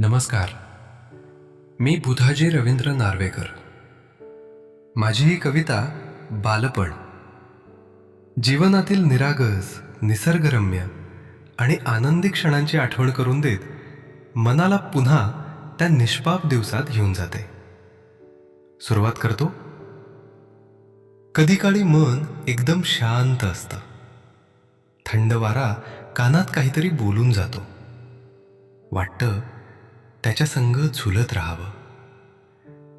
नमस्कार. मी बुधाजी रवींद्र नार्वेकर. माझी ही कविता बालपण. जीवनातील निरागस, निसर्गरम्य आणि आनंदी क्षणांची आठवण करून देत मनाला पुन्हा त्या निष्पाप दिवसात घेऊन जाते. सुरुवात करतो. कधी काळी मन एकदम शांत असतं. थंड वारा कानात काहीतरी बोलून जातो. वाटतं त्याच्या संग झुलत राहावं.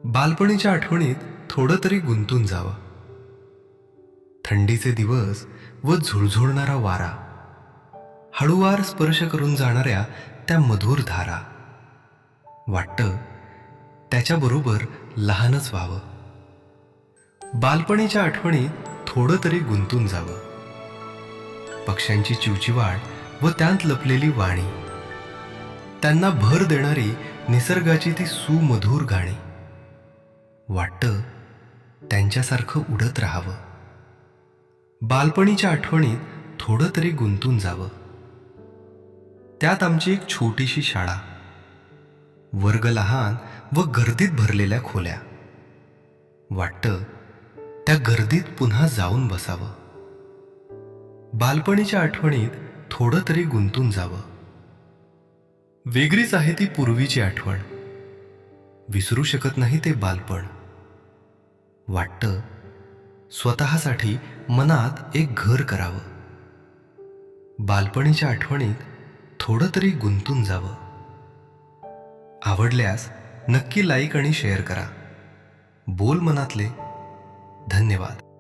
बालपणीच्या आठवणीत थोडं तरी गुंतून जावं. थंडीचे दिवस व झुळझुळणारा वारा, हळूवार स्पर्श करून जाणाऱ्या त्या मधुर धारा. वाटतं त्याच्याबरोबर लहानच व्हावं. बालपणीच्या आठवणीत थोडं तरी गुंतून जावं. पक्ष्यांची चिवचिवाट व त्यात लपलेली वाणी, त्यांना भर देणारी निसर्गाची ती सुमधुर गाणी. वाटतं त्यांच्यासारखं उडत राहावं. बालपणीच्या आठवणीत थोडं तरी गुंतून जावं. त्यात आमची एक छोटीशी शाळा, वर्ग लहान व गर्दीत भरलेल्या खोल्या. वाटतं त्या गर्दीत पुन्हा जाऊन बसावं. बालपणीच्या आठवणीत थोडं तरी गुंतून जावं. वेगळीच आहे ती पूर्वीची आठवण. विसरू शकत नाही ते बालपण. वाटतं स्वतःसाठी मनात एक घर करावं. बालपणीच्या आठवणीत थोडं तरी गुंतून जावं. आवडल्यास नक्की लाईक आणि शेअर करा. बोल मनातले. धन्यवाद.